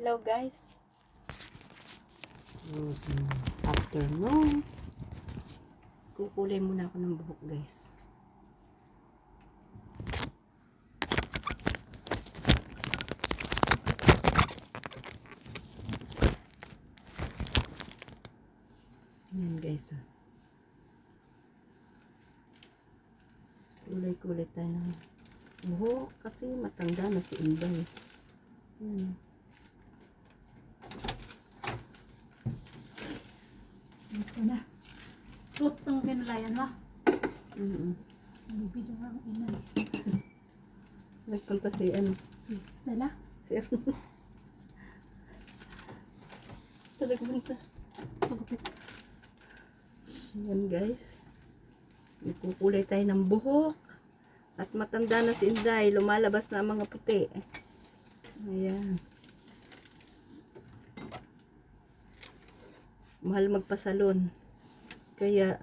Hello guys. Afternoon. Kukulay muna ako ng buhok guys. Ayan guys. Kulay-kulay tayo ng buhok kasi matanda na si Inday. Gusto na. Fruit ng kinulayan mo. Bibili nga ang ina. Nagpunta si ano? Si Stella. Si Aaron. Nagpunta. Ayan guys. Nagkukulay tayo ng buhok. At matanda na si Inday. Lumalabas na ang mga puti. Ayan. Mahal magpasalon. Kaya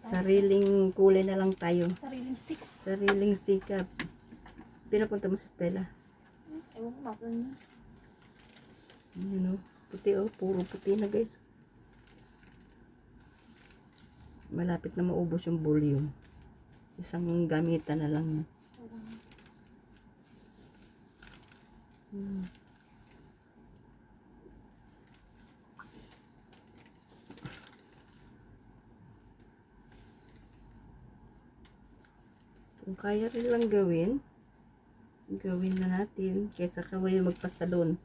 sariling kulay na lang tayo. Sariling sick. Sariling sikap. Pinapunta mo sa Stella. Ewan ko nasan niya. Ayan o. Puti o. Puro puti na guys. Malapit na maubos yung volume. Isang gamitan na lang. Kung kaya rin lang gawin na natin kaysa kaway magpasalon.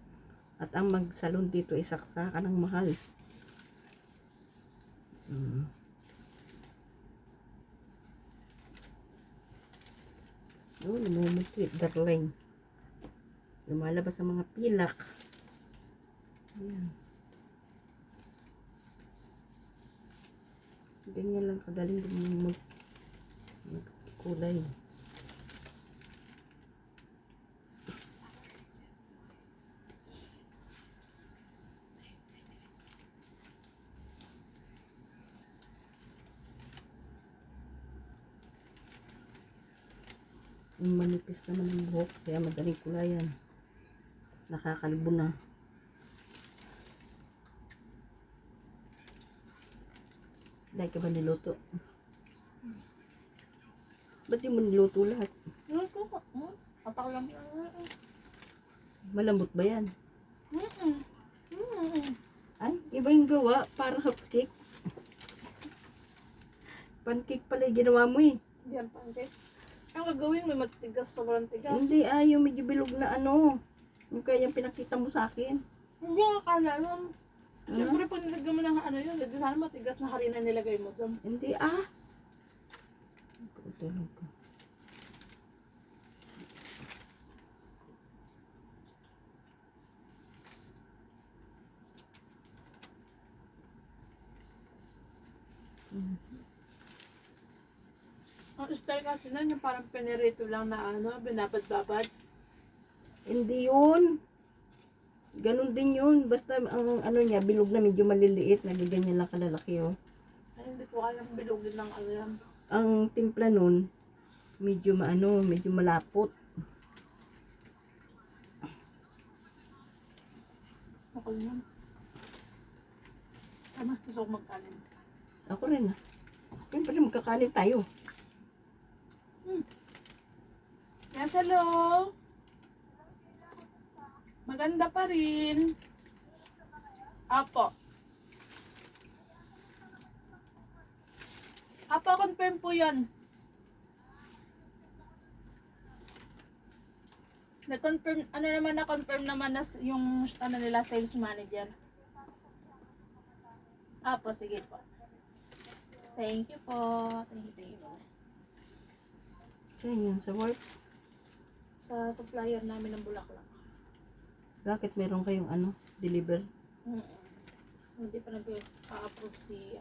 At ang magsalon dito ay saksakan ng mahal. Oh, namumuti, darling. Lumalabas ang mga pilak. Ayan. Ganyan lang kagaling magkulay. Manipis naman ang buhok kaya madaling kulayan. Nakakalbo na. Dahil ka ba niluto? Ba't di mo niluto lahat? Luto ko. Papak lang. Malambot ba yan? Ay, iba yung gawa. Parang hotcake. Pancake pala yung ginawa mo eh. Hindi yan pancake. Ang gagawin may matigas, sobrang tigas. Hindi, yung medyo bilog na ano. Yung kaya yung pinakita mo sa akin. Hindi nga akala yun. Siyempre pag nilagay mo ng ano yun, hindi sana matigas na harina nilagay mo dyan. Hindi Tulog ka. Ang style kasi nun, yung parang pinirito lang na ano, binabad-babad. Hindi yun. Ganon din yun. Basta ang ano niya, bilog na medyo maliliit. Nagaganyan lang kalalaki oh. Ay, hindi ko kayang bilogin ng ano yan. Ang timpla nun, medyo medyo malapot. Ako yun. Tama, gusto ko magkanin. Ako rin Siyempre magkakanin tayo. Yes, hello! Maganda pa rin. Apo. Apo, confirm po yan. Na-confirm, na-confirm naman na yung nila, sales manager. Apo, sige po. Thank you po. Thank you. Saan yun? Sa work? Sa supplier namin ng bulaklak. Bakit meron kayong deliver? Hindi pa nag-a-approve si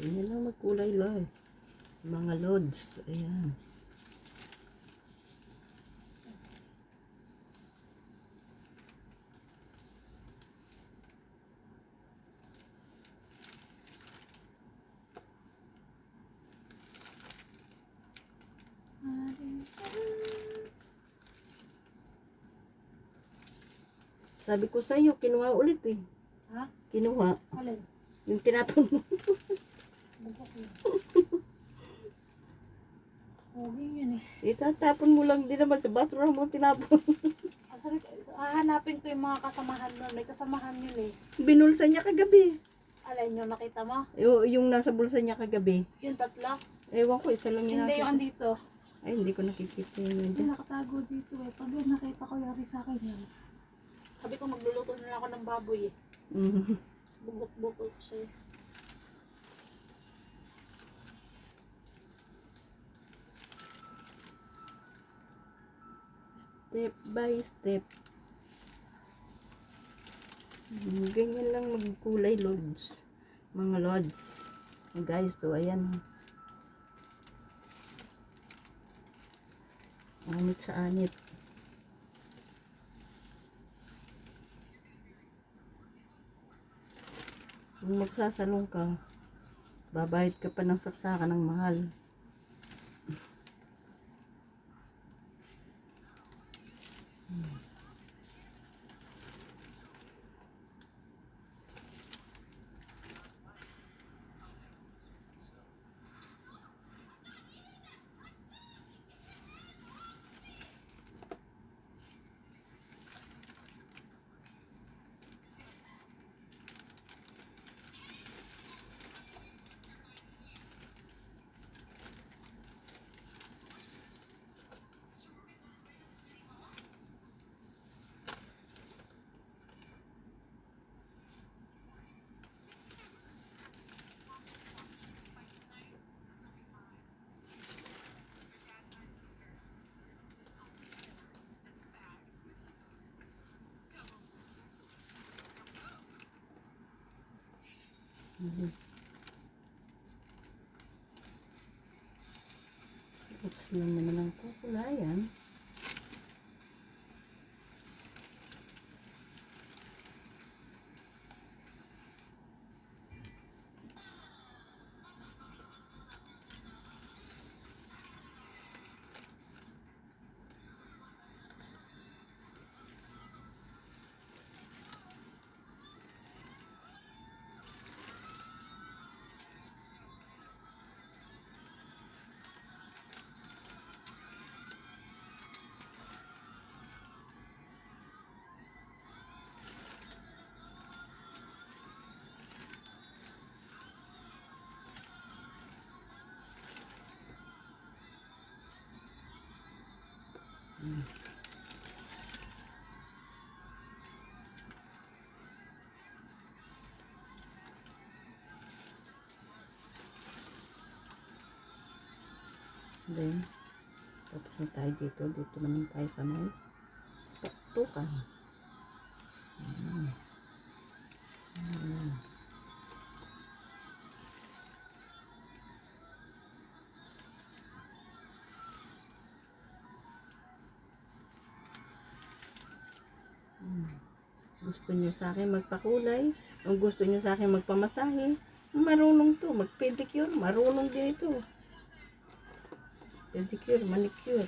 Ganyan lang magkulay lang. Mga lods. Ayan. Sabi ko sa'yo, kinuha ulit eh. Ha? Kinuha. Alin? Yung tinapon mo. Bugok yun. Huwag yun eh. Itatapon mo lang din naman sa bathroom mo tinapon. Asali, hahanapin ko yung mga kasamahan nun. May kasamahan yun eh. Binulsa niya kagabi. Alin yung nakita mo? Yung nasa bulsa niya kagabi. Yung tatlo? Ewan ko, isa lang yung Hindi yung nakita. andito. Ay, hindi ko nakikita yun. Hindi nakatago dito eh. Pag yun nakita ko, yari sa akin yan. Sabi ko magluluto na lang ako ng baboy eh. Mhm. Bukot-bukot siya. Step by step. Ganyan lang magkulay lods. Mga lods. Guys, so ayan. Anit sa anit. Kung magsasalong ka, babayad ka pa ng saksakan ng mahal. Tapos lang naman ang kukulayan. Then, tapos na tayo dito. Dito naman tayo sa may tuktukan. Gusto niyo sa akin magpakulay, o gusto niyo sa akin magpamasahe, marunong to. Mag-pedicure, marunong din ito. Pedicure, manicure.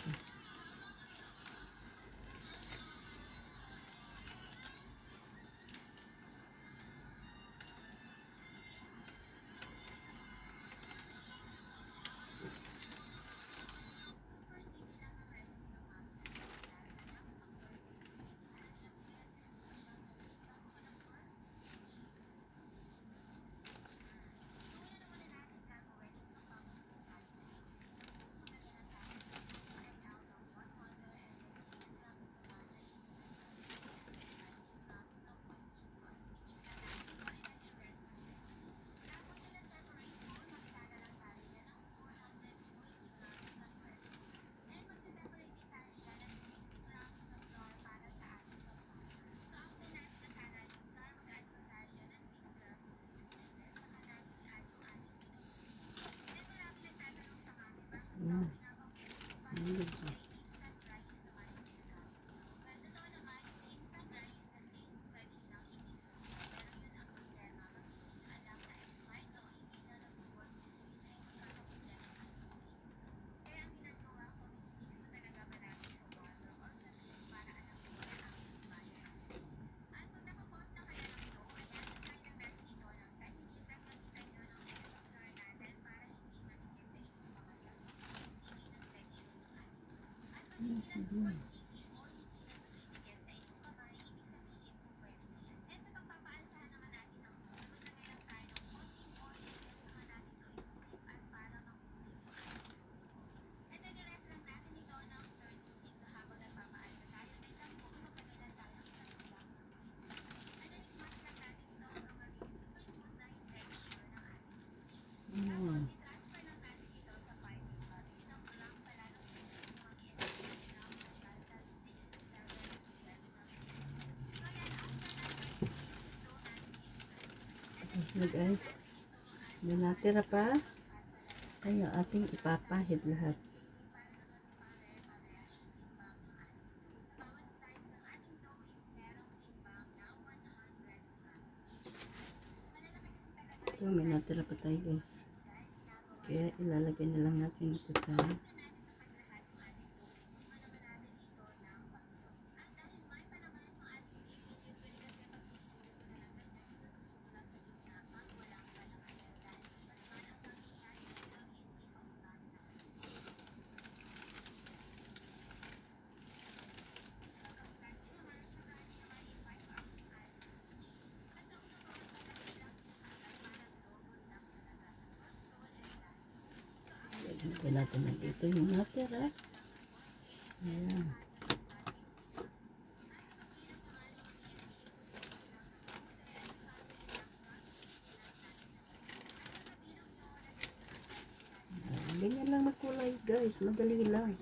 So guys, may natira pa. Kaya ating ipapahid lahat. Ito, may natira pa tayo guys. Kaya ilalagay na lang natin ito sa ilagay natin na dito yung natira. Ayan. Ganyan lang magkulay guys, madali lang.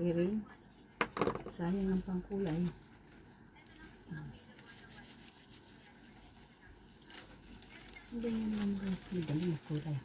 Ring. Sayang ang pangkulay. Ganyan lang guys, madali magkulay.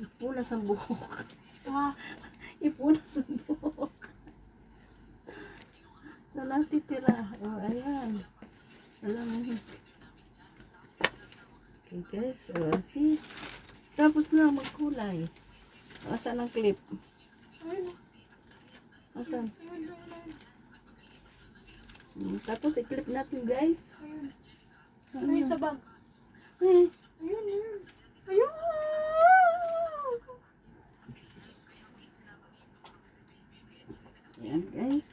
Ipunas ang buhok. Ipunas ang buhok. Na natitira. Oh, ayan. Alam mo. Okay guys. Oh, see? Tapos na magkulay. Asan ang clip? Asan? Tapos i-clip natin guys. Ayun sa bag. Eh. Ayun, ayun. Ayun! Ayan guys.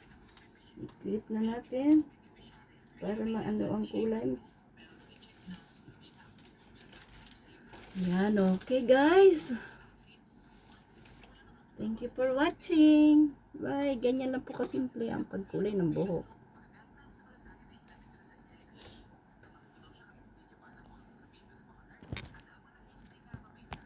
I-clip na natin. Para maano ang kulay. Ayan, okay guys. Thank you for watching. Bye. Ganyan lang po kasimple ang pagkulay ng buhok.